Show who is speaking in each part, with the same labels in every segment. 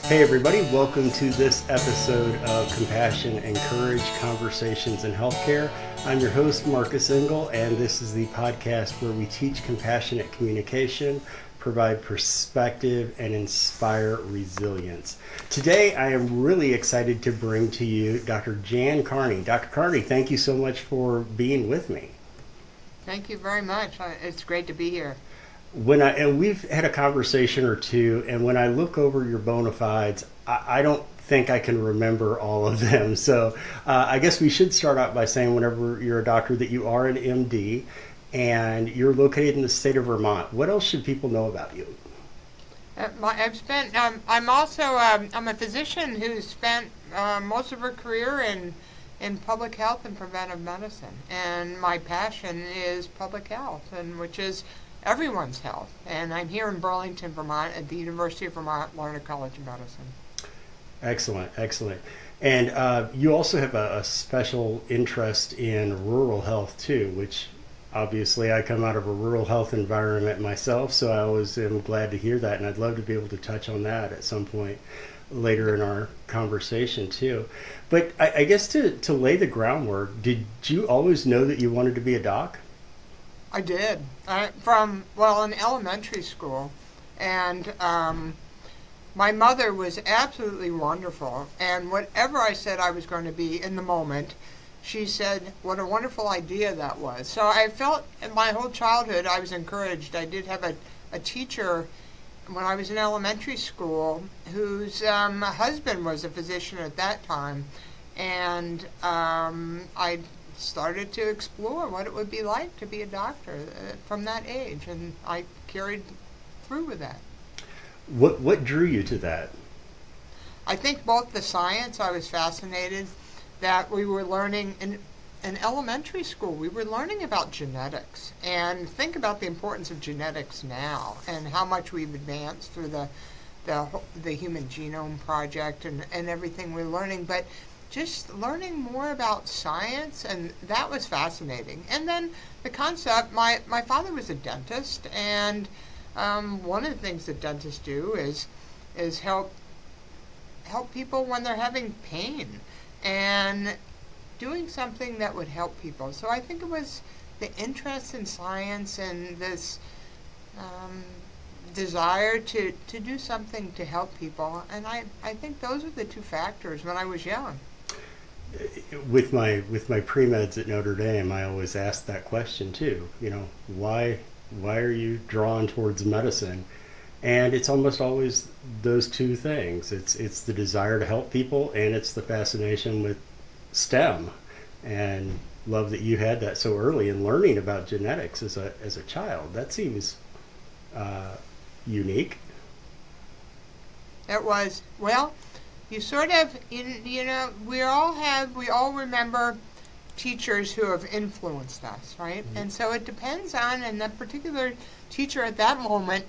Speaker 1: Hey everybody, welcome to this episode of Compassion and Courage Conversations in Healthcare. I'm your host, Marcus Engel, and this is the podcast where we teach compassionate communication, provide perspective, and inspire resilience. Today, I am really excited to bring to you Dr. Jan Carney. Dr. Carney, thank you so much for being with me.
Speaker 2: Thank you very much. It's great to be here.
Speaker 1: And we've had a conversation or two, and when I look over your bona fides, I don't think I can remember all of them. So I guess we should start out by saying, whenever you're a doctor, that you are an MD, and you're located in the state of Vermont. What else should people know about you?
Speaker 2: I'm also, I'm a physician who's spent most of her career in public health and preventive medicine. And my passion is public health, and which is everyone's health. And I'm here in Burlington, Vermont at the University of Vermont Larner College of Medicine.
Speaker 1: Excellent, excellent. And you also have a special interest in rural health too, which obviously I come out of a rural health environment myself, so I always am glad to hear that, and I'd love to be able to touch on that at some point later in our conversation too. But I guess to lay the groundwork, did you always know that you wanted to be a doc?
Speaker 2: I did. In elementary school. And my mother was absolutely wonderful. And whatever I said I was going to be in the moment, she said what a wonderful idea that was. So I felt in my whole childhood I was encouraged. I did have a teacher when I was in elementary school whose husband was a physician at that time. And I started to explore what it would be like to be a doctor from that age, and I carried through with that.
Speaker 1: What drew you to that?
Speaker 2: I think both the science, I was fascinated that we were learning in elementary school, we were learning about genetics, and think about the importance of genetics now and how much we've advanced through the Human Genome Project and everything we're learning. But just learning more about science, and that was fascinating. And then the concept, my father was a dentist, and one of the things that dentists do is help people when they're having pain and doing something that would help people. So I think it was the interest in science and this desire to do something to help people, and I think those are the two factors when I was young.
Speaker 1: With my pre-meds at Notre Dame, I always ask that question too. You know, why are you drawn towards medicine? And it's almost always those two things. It's the desire to help people, and it's the fascination with STEM. And love that you had that so early in learning about genetics as a child. That seems unique.
Speaker 2: It was, well, you sort of, we all remember teachers who have influenced us, right? Mm-hmm. And so it depends on, and that particular teacher at that moment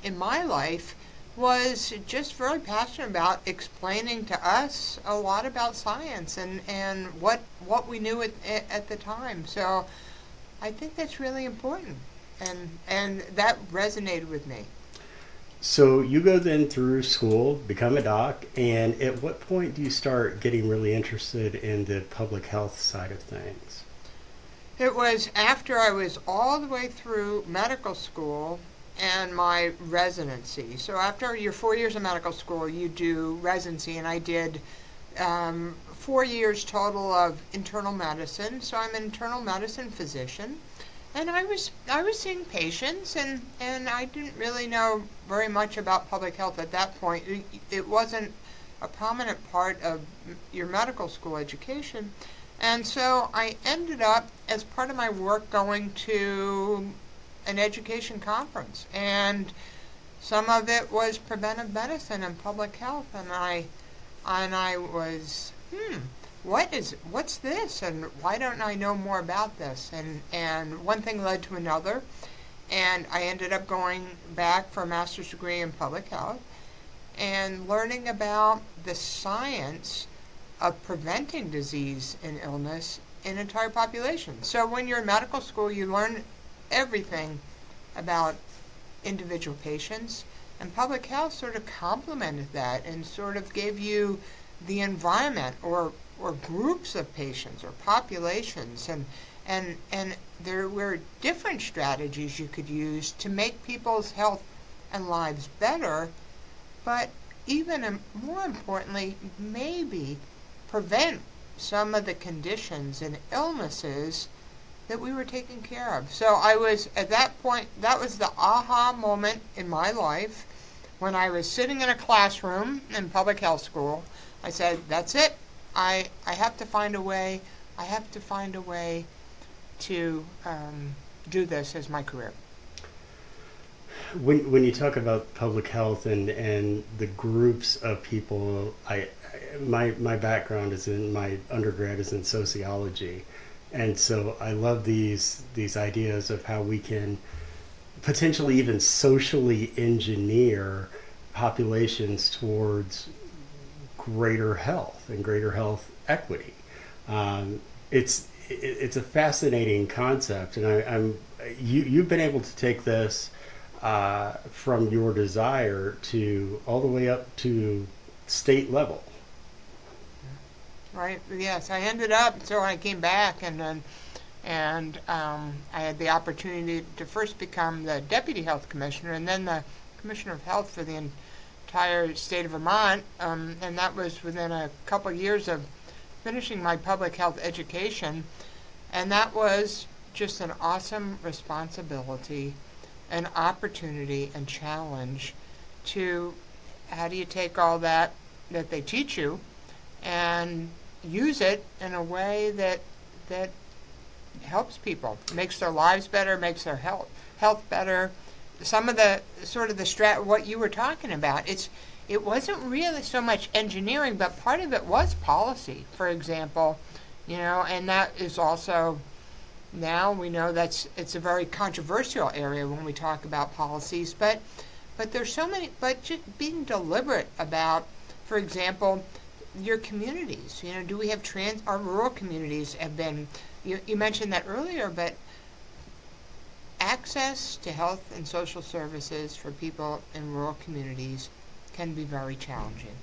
Speaker 2: in my life was just very passionate about explaining to us a lot about science and what we knew at the time. So I think that's really important, and that resonated with me.
Speaker 1: So you go then through school, become a doc, and at what point do you start getting really interested in the public health side of things?
Speaker 2: It was after I was all the way through medical school and my residency. So after your 4 years of medical school, you do residency, and I did 4 years total of internal medicine. So I'm an internal medicine physician. And I was seeing patients, and I didn't really know very much about public health at that point. It wasn't a prominent part of your medical school education. And so I ended up, as part of my work, going to an education conference. And some of it was preventive medicine and public health. And I was, what's this, and why don't I know more about this? And one thing led to another, and I ended up going back for a master's degree in public health and learning about the science of preventing disease and illness in entire populations. So when you're in medical school, you learn everything about individual patients, And public health sort of complemented that and sort of gave you the environment or groups of patients or populations, and there were different strategies you could use to make people's health and lives better, but even more importantly, maybe prevent some of the conditions and illnesses that we were taking care of. So I was, at that point, that was the aha moment in my life when I was sitting in a classroom in public health school. I said, that's it. I have to find a way. I have to find a way to do this as my career.
Speaker 1: When you talk about public health and the groups of people, my background is in, my undergrad is in sociology, and so I love these ideas of how we can potentially even socially engineer populations towards greater health and greater health equity. It's a fascinating concept, and you've been able to take this from your desire to all the way up to state level.
Speaker 2: Right. Yes, I ended up. So I came back, and I had the opportunity to first become the deputy health commissioner, and then the commissioner of health for the entire state of Vermont. And that was within a couple of years of finishing my public health education, and that was just an awesome responsibility, an opportunity, and challenge to how do you take all that they teach you and use it in a way that helps people, makes their lives better, makes their health better. Some of the sort of what you were talking about, it wasn't really so much engineering, but part of it was policy, for example, and that is also, now we know it's a very controversial area when we talk about policies, but there's so many, but just being deliberate about, for example, your communities. Do we have our rural communities have been, you mentioned that earlier, but access to health and social services for people in rural communities can be very challenging.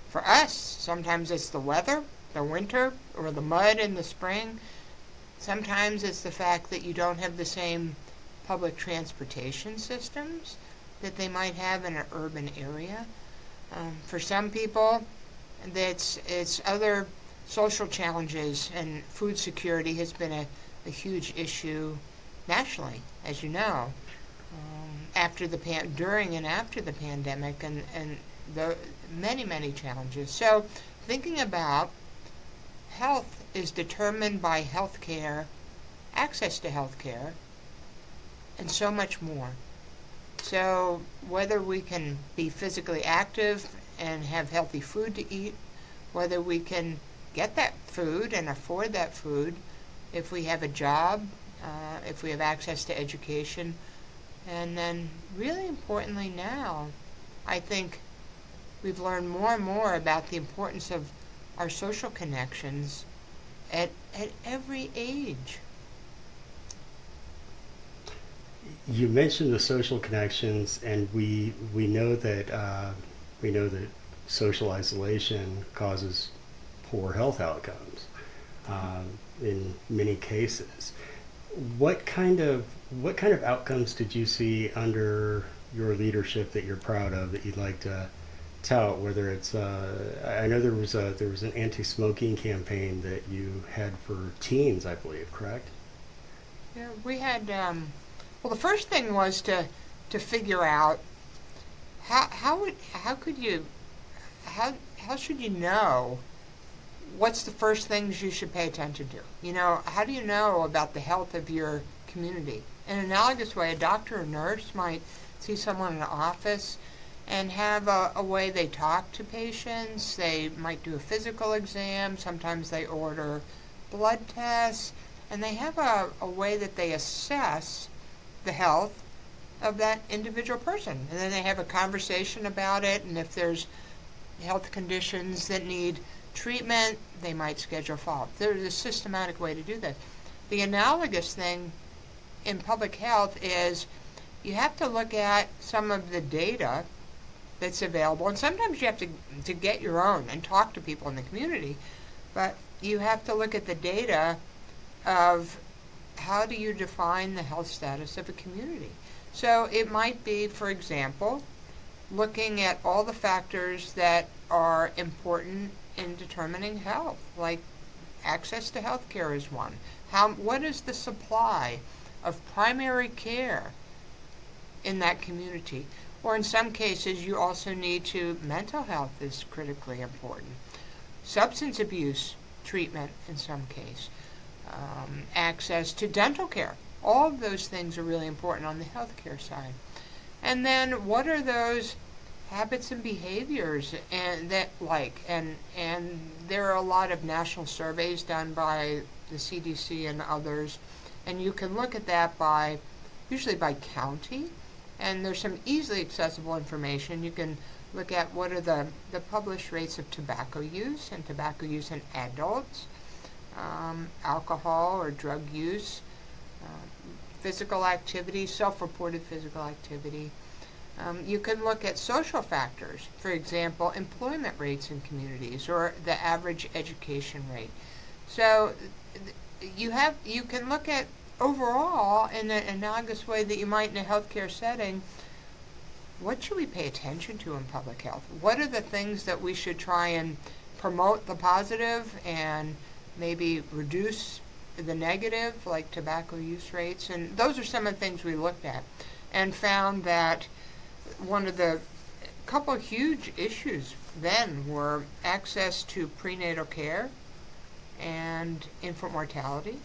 Speaker 2: For us, sometimes it's the weather, the winter, or the mud in the spring. Sometimes it's the fact that you don't have the same public transportation systems that they might have in an urban area. For some people, it's other social challenges, and food security has been a huge issue nationally, as you know, during and after the pandemic, and the many challenges. So thinking about health is determined by health care, access to health care, and so much more. So whether we can be physically active and have healthy food to eat, whether we can get that food and afford that food, if we have a job, if we have access to education, and then really importantly now, I think we've learned more and more about the importance of our social connections at every age.
Speaker 1: You mentioned the social connections, and we know that social isolation causes poor health outcomes in many cases. What kind of outcomes did you see under your leadership that you're proud of, that you'd like to tout? Whether it's I know there was an anti-smoking campaign that you had for teens, I believe, correct?
Speaker 2: Yeah, we had. Well, the first thing was to figure out how should you know what's the first things you should pay attention to? How do you know about the health of your community? In an analogous way, a doctor or nurse might see someone in an office and have a way they talk to patients. They might do a physical exam. Sometimes they order blood tests. And they have a way that they assess the health of that individual person. And then they have a conversation about it. And if there's health conditions that need treatment, they might schedule follow-up. There's a systematic way to do that. The analogous thing in public health is you have to look at some of the data that's available. And sometimes you have to get your own and talk to people in the community. But you have to look at the data of how do you define the health status of a community. So it might be, for example, looking at all the factors that are important in determining health, like access to health care is one. What is the supply of primary care in that community? Or in some cases, you also need to, mental health is critically important. Substance abuse treatment in some case. Access to dental care. All of those things are really important on the healthcare side. And then what are those habits and behaviors and there are a lot of national surveys done by the CDC and others, and you can look at that usually by county, and there's some easily accessible information. You can look at what are the published rates of tobacco use in adults, alcohol or drug use, physical activity, self-reported physical activity. You can look at social factors, for example, employment rates in communities or the average education rate. So you can look at overall in an analogous way that you might in a healthcare setting. What should we pay attention to in public health? What are the things that we should try and promote the positive and maybe reduce the negative, like tobacco use rates? And those are some of the things we looked at and found that one of the couple huge issues then were access to prenatal care and infant mortality.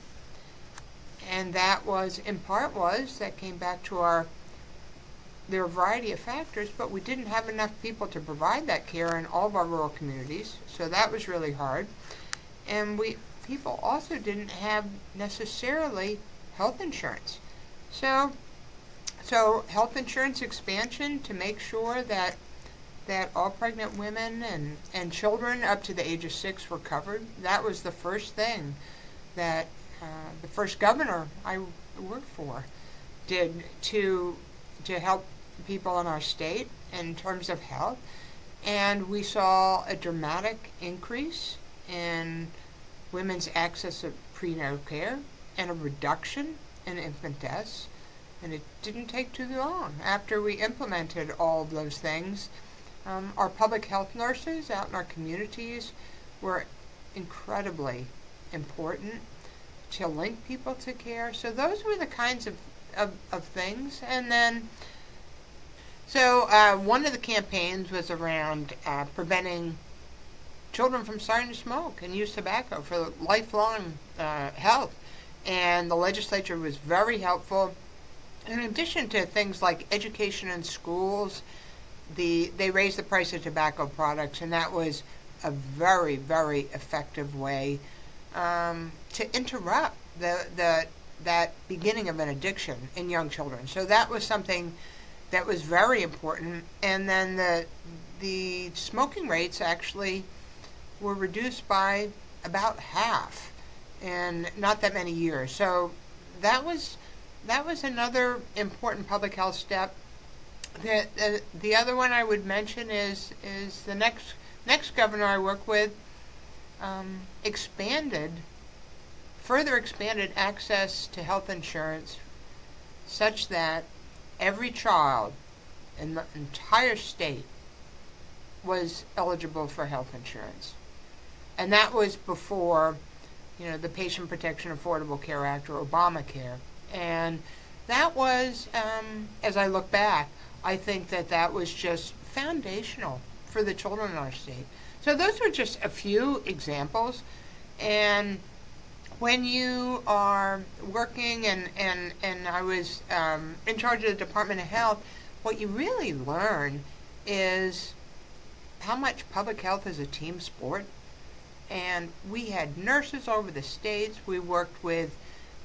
Speaker 2: And that was, in part that came back to there are a variety of factors, but we didn't have enough people to provide that care in all of our rural communities, so that was really hard. And people also didn't have necessarily health insurance. So health insurance expansion to make sure that all pregnant women and children up to the age of 6 were covered. That was the first thing that the first governor I worked for did to help people in our state in terms of health. And we saw a dramatic increase in women's access to prenatal care and a reduction in infant deaths. And it didn't take too long after we implemented all of those things. Our public health nurses out in our communities were incredibly important to link people to care. So those were the kinds of things. And then, one of the campaigns was around preventing children from starting to smoke and use tobacco for lifelong health. And the legislature was very helpful. In addition to things like education in schools, they raised the price of tobacco products, and that was a very, very effective way to interrupt that beginning of an addiction in young children. So that was something that was very important. And then the smoking rates actually were reduced by about half in not that many years. So that was another important public health step. The other one I would mention is the next governor I work with further expanded access to health insurance such that every child in the entire state was eligible for health insurance. And that was before, the Patient Protection Affordable Care Act, or Obamacare. And that was, as I look back, I think that was just foundational for the children in our state. So those were just a few examples. And when you are working, and I was in charge of the Department of Health, what you really learn is how much public health is a team sport. And we had nurses over the states. We worked with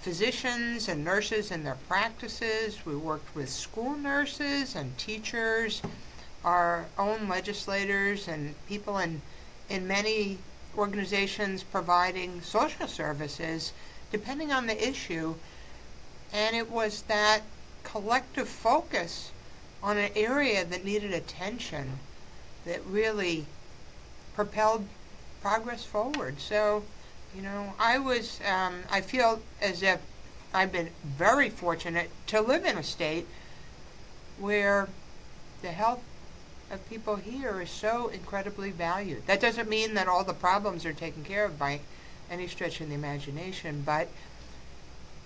Speaker 2: physicians and nurses in their practices. We worked with school nurses and teachers, our own legislators, and people in many organizations providing social services, depending on the issue. And it was that collective focus on an area that needed attention, that really propelled progress forward. So, I feel as if I've been very fortunate to live in a state where the health of people here is so incredibly valued. That doesn't mean that all the problems are taken care of by any stretch of the imagination, but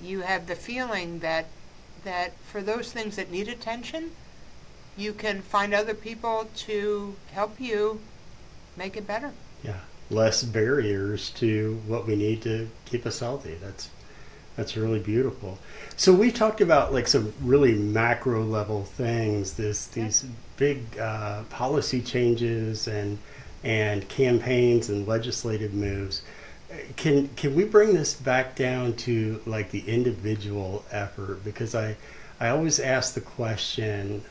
Speaker 2: you have the feeling that for those things that need attention, you can find other people to help you make it better.
Speaker 1: Yeah, less barriers to what we need to keep us healthy. That's really beautiful. So we talked about like some really macro level things, these big policy changes and campaigns and legislative moves. Can we bring this back down to like the individual effort? Because I always ask the question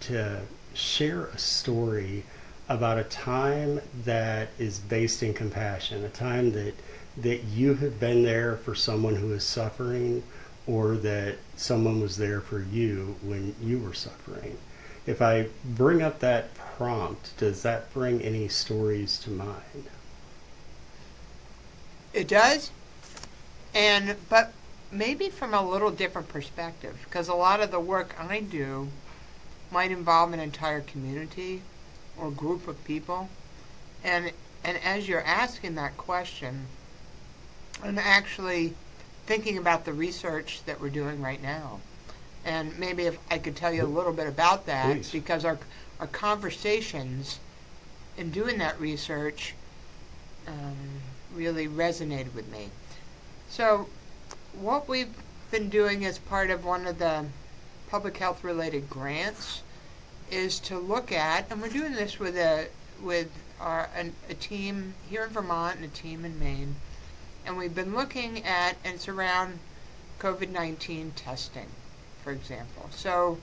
Speaker 1: to share a story about a time that is based in compassion, a time that you have been there for someone who is suffering, or that someone was there for you when you were suffering. If I bring up that prompt, does that bring any stories to mind?
Speaker 2: It does, but maybe from a little different perspective, because a lot of the work I do might involve an entire community or group of people, and as you're asking that question, I'm actually thinking about the research that we're doing right now, and maybe if I could tell you a little bit about that.
Speaker 1: Please.
Speaker 2: Because our conversations in doing that research really resonated with me. So what we've been doing as part of one of the public health related grants is to look at, and we're doing this with a team here in Vermont and a team in Maine, and we've been looking at, and it's around COVID-19 testing, for example. So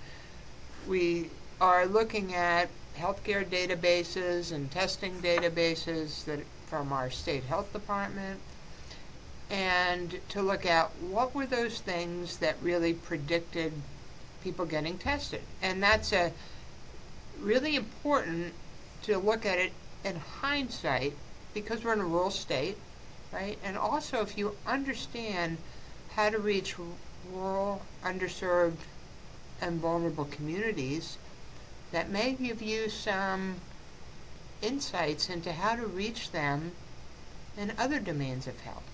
Speaker 2: we are looking at healthcare databases and testing databases that from our state health department, and to look at what were those things that really predicted people getting tested. And that's a really important to look at it in hindsight, because we're in a rural state, right? And also if you understand how to reach rural, underserved, and vulnerable communities, that may give you some insights into how to reach them in other domains of health,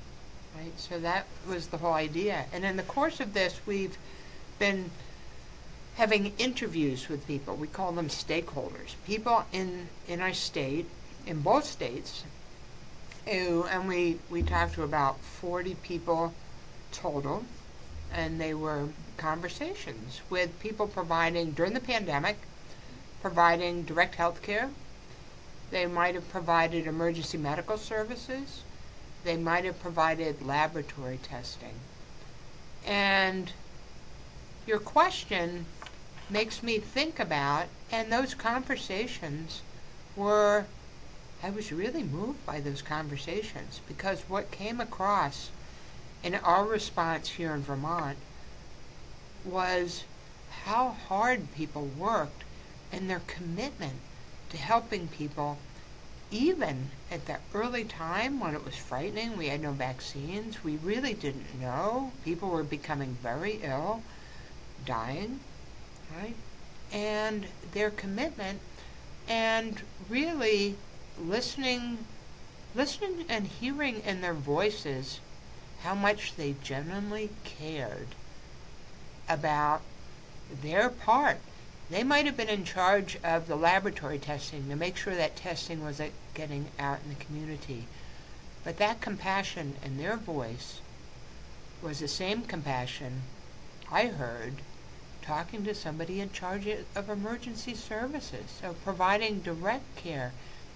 Speaker 2: right? So that was the whole idea. And in the course of this, we've been having interviews with people. We call them stakeholders, people in our state, in both states, and we talked to about 40 people total, and they were conversations with people providing, during the pandemic, providing direct health care. They might have provided emergency medical services. They might have provided laboratory testing. And your question makes me think about, and those conversations were, I was really moved by those conversations, because what came across in our response here in Vermont was how hard people worked and their commitment to helping people, even at that early time when it was frightening. We had no vaccines. We really didn't know. People were becoming very ill, dying, right? And their commitment, and really listening and hearing in their voices how much they genuinely cared about their part. They might have been in charge of the laboratory testing to make sure that testing was getting out in the community. But that compassion in their voice was the same compassion I heard talking to somebody in charge of emergency services, so providing direct care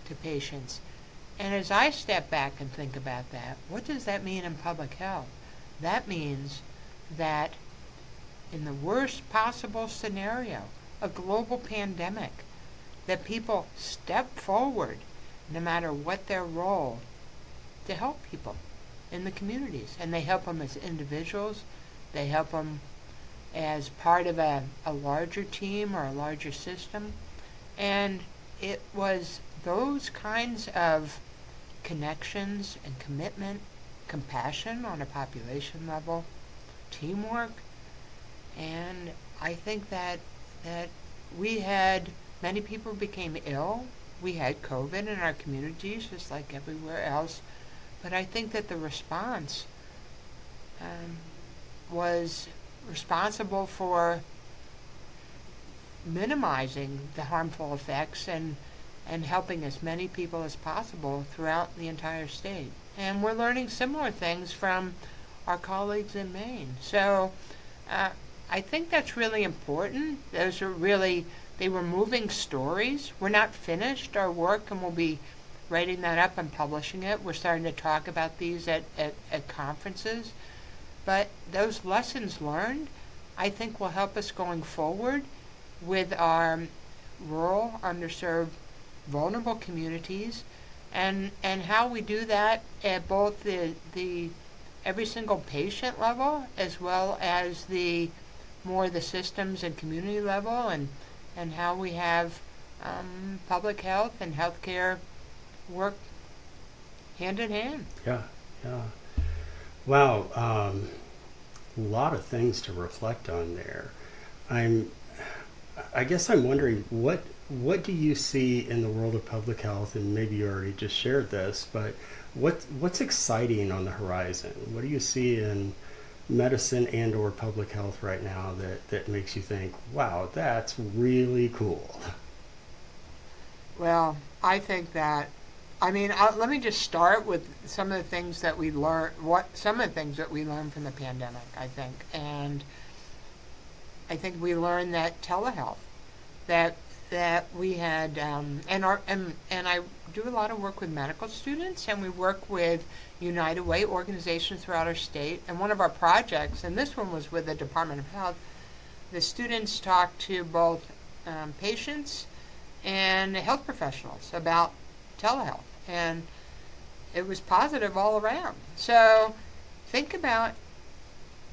Speaker 2: to patients. And as I step back and think about that, what does that mean in public health? That means that in the worst possible scenario, a global pandemic, that people step forward, no matter what their role, to help people in the communities. And they help them as individuals, they help them as part of a larger team or a larger system. And it was those kinds of connections and commitment, compassion on a population level, teamwork, and I think that we had many people became ill. We had COVID in our communities, just like everywhere else. But I think that the response um, was responsible for minimizing the harmful effects and helping as many people as possible throughout the entire state. And we're learning similar things from our colleagues in Maine. So uh, I think that's really important. Those are really, they were moving stories. We're not finished our work, and we'll be writing that up and publishing it. We're starting to talk about these at conferences. But those lessons learned, I think, will help us going forward with our rural, underserved, vulnerable communities, and how we do that at both the every single patient level as well as the more the systems and community level, and how we have public health and healthcare work hand in hand.
Speaker 1: Yeah, yeah. Wow, a lot of things to reflect on there. I'm, I guess I'm wondering what do you see in the world of public health, and maybe you already just shared this, but what's exciting on the horizon? What do you see in medicine and or public health right now that makes you think, wow, that's really cool?
Speaker 2: Well, I think that, let me just start with some of the things that we learned. Some of the things that we learned from the pandemic, I think, and I think we learned that telehealth, that we had, and I do a lot of work with medical students, and we work with United Way organizations throughout our state. And one of our projects, and this one was with the Department of Health, the students talked to both patients and health professionals about telehealth, and it was positive all around. So think about,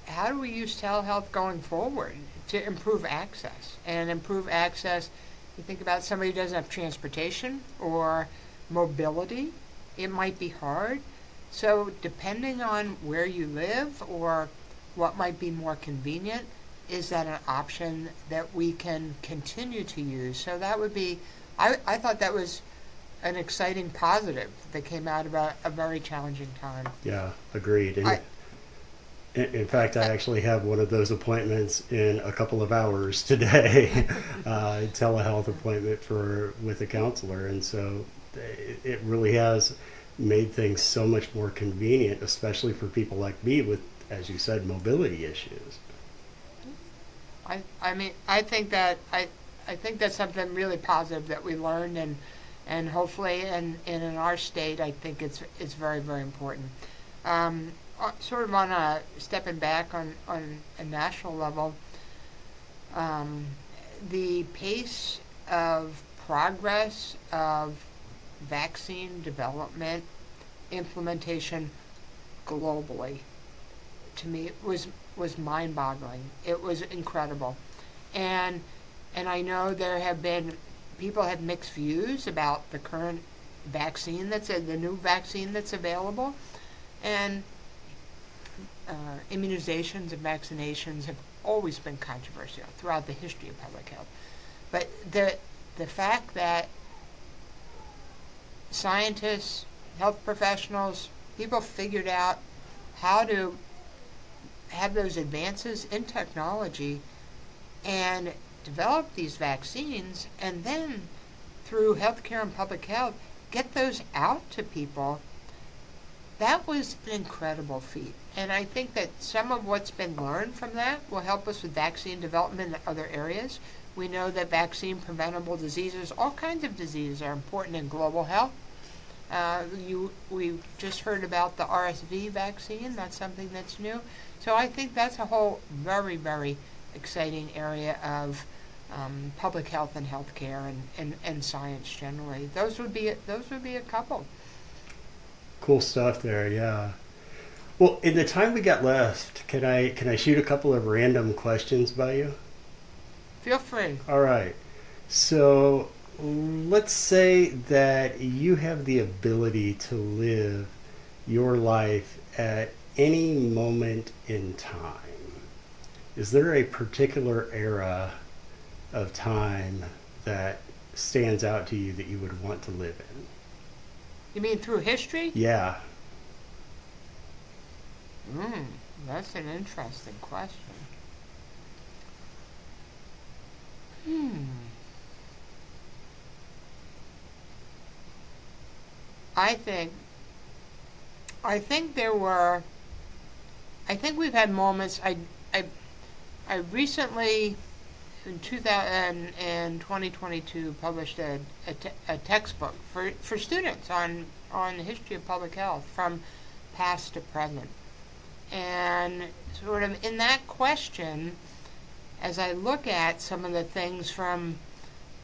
Speaker 2: how do we use telehealth going forward to improve access? And improve access, you think about somebody who doesn't have transportation or mobility, it might be hard. So depending on where you live or what might be more convenient, is that an option that we can continue to use? So that would be, I thought that was an exciting positive that came out of a very challenging time.
Speaker 1: Yeah, agreed. And in fact, I actually have one of those appointments in a couple of hours today, telehealth appointment with a counselor, and so it really has made things so much more convenient, especially for people like me with, as you said, mobility issues.
Speaker 2: I think that's something really positive that we learned, and hopefully, and in our state, I think it's very, very important. Sort of on a stepping back on a national level, the pace of progress of vaccine development, implementation globally, to me was mind-boggling. It was incredible, and I know there have been people have mixed views about the current vaccine the new vaccine that's available, and immunizations and vaccinations have always been controversial throughout the history of public health. But the fact that scientists, health professionals, people figured out how to have those advances in technology and develop these vaccines, and then through healthcare and public health, get those out to people, that was an incredible feat. And I think that some of what's been learned from that will help us with vaccine development in other areas. We know that vaccine preventable diseases, all kinds of diseases, are important in global health. We just heard about the RSV vaccine. That's something that's new. So I think that's a whole very, very exciting area of public health and healthcare and science generally. Those would be a couple.
Speaker 1: Cool stuff there, yeah. Well, in the time we got left, can I shoot a couple of random questions by you?
Speaker 2: Feel free.
Speaker 1: All right. So let's say that you have the ability to live your life at any moment in time. Is there a particular era of time that stands out to you that you would want to live in?
Speaker 2: You mean through history?
Speaker 1: Yeah.
Speaker 2: Hmm, that's an interesting question. Hmm. I think I think there were I think we've had moments I I recently in 2000 and 2022 published a textbook for students on the history of public health from past to present. And sort of in that question, as I look at some of the things from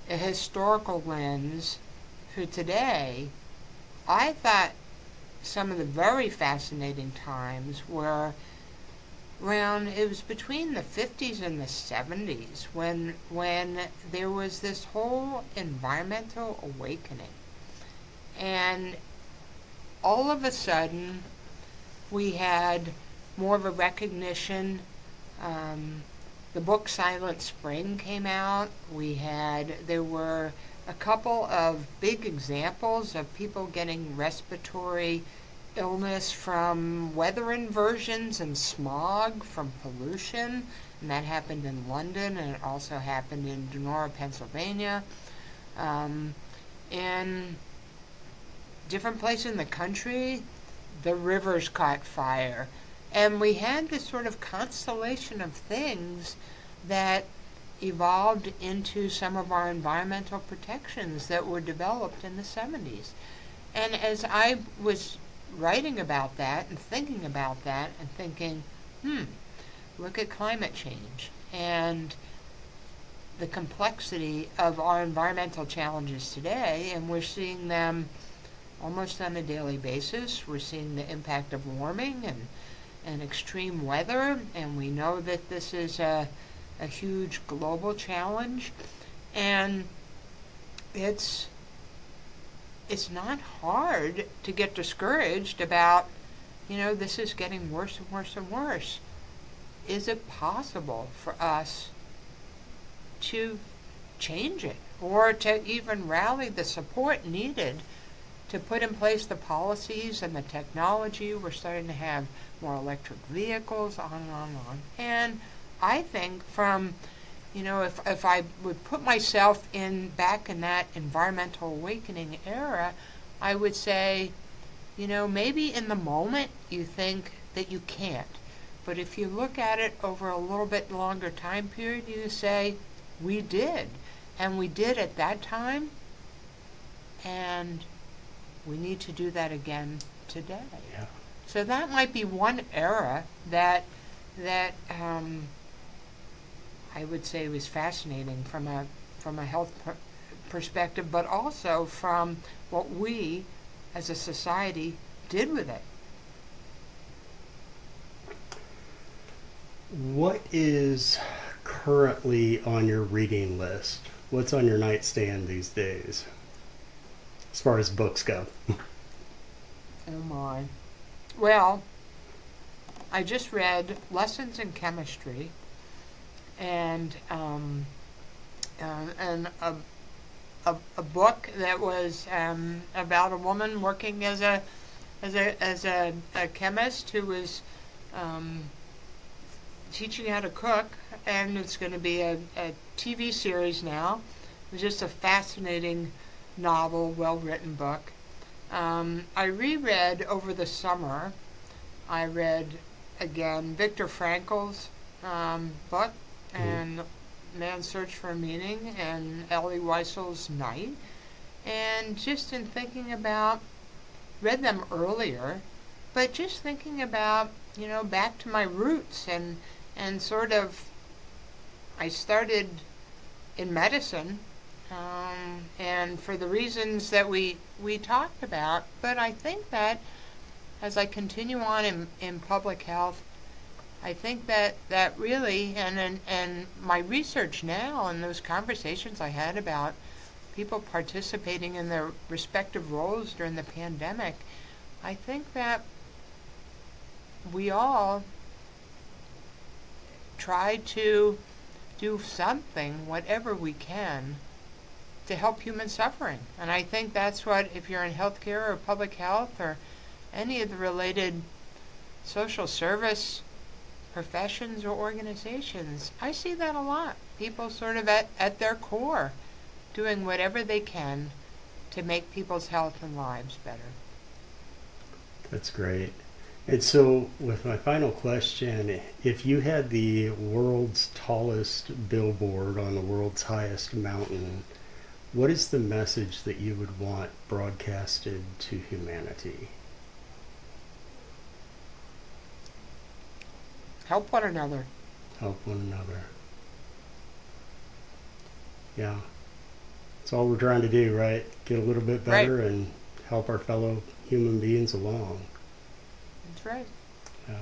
Speaker 2: a historical lens for today, I thought some of the very fascinating times were around, it was between the 50s and the 70s when there was this whole environmental awakening. And all of a sudden, we had more of a recognition. The book Silent Spring came out. There were a couple of big examples of people getting respiratory illness from weather inversions and smog from pollution. And that happened in London, and it also happened in Donora, Pennsylvania. In different places in the country, the rivers caught fire. And we had this sort of constellation of things that evolved into some of our environmental protections that were developed in the 70s. And as I was writing about that and thinking about that and thinking, look at climate change and the complexity of our environmental challenges today, and we're seeing them almost on a daily basis. We're seeing the impact of warming and extreme weather, and we know that this is a huge global challenge. And it's not hard to get discouraged about, this is getting worse and worse and worse. Is it possible for us to change it, or to even rally the support needed to put in place the policies and the technology? We're starting to have more electric vehicles, on and on and on. And I think from, if I would put myself back in that environmental awakening era, I would say, maybe in the moment you think that you can't. But if you look at it over a little bit longer time period, you say, we did. And we did at that time, and we need to do that again today.
Speaker 1: Yeah.
Speaker 2: So that might be one era that I would say was fascinating from a health perspective, but also from what we as a society did with it.
Speaker 1: What is currently on your reading list? What's on your nightstand these days, as far as books go?
Speaker 2: Oh my. Well, I just read Lessons in Chemistry, and a book that was about a woman working as a chemist who was teaching how to cook, and it's going to be a TV series now. It was just a fascinating novel, well-written book. I reread over the summer. I read again Viktor Frankl's book, and Man's Search for Meaning, and Elie Wiesel's Night. And just in thinking about, read them earlier, but just thinking about, back to my roots and sort of, I started in medicine, and for the reasons that we talked about, but I think that as I continue on in public health, I think that really, and my research now and those conversations I had about people participating in their respective roles during the pandemic, I think that we all try to do something, whatever we can, to help human suffering. And I think that's what, if you're in healthcare or public health or any of the related social service professions or organizations, I see that a lot. People sort of at their core doing whatever they can to make people's health and lives better.
Speaker 1: That's great. And so, with my final question, if you had the world's tallest billboard on the world's highest mountain, what is the message that you would want broadcasted to humanity?
Speaker 2: Help one another.
Speaker 1: Help one another. Yeah. That's all we're trying to do, right? Get a little bit better
Speaker 2: Right.
Speaker 1: and help our fellow human beings along.
Speaker 2: That's right.
Speaker 1: Yeah.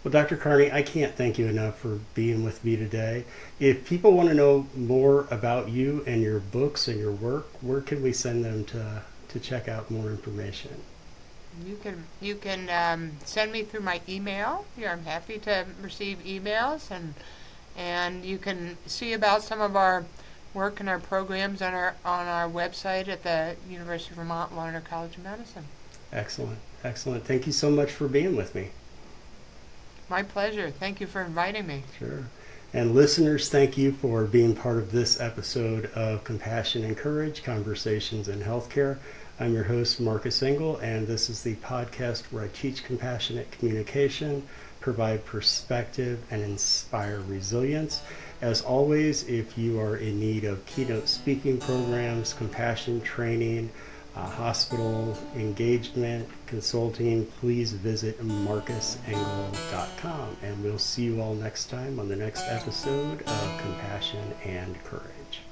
Speaker 1: Well, Dr. Carney, I can't thank you enough for being with me today. If people want to know more about you and your books and your work, where can we send them to check out more information?
Speaker 2: You can send me through my email. Yeah, I'm happy to receive emails, and you can see about some of our work and our programs on our website at the University of Vermont Larner College of Medicine.
Speaker 1: Excellent. Excellent. Thank you so much for being with me.
Speaker 2: My pleasure. Thank you for inviting me.
Speaker 1: Sure. And listeners, thank you for being part of this episode of Compassion and Courage, Conversations in Healthcare. I'm your host, Marcus Engel, and this is the podcast where I teach compassionate communication, provide perspective, and inspire resilience. As always, if you are in need of keynote speaking programs, compassion training, hospital engagement, consulting, please visit marcusengel.com. And we'll see you all next time on the next episode of Compassion and Courage.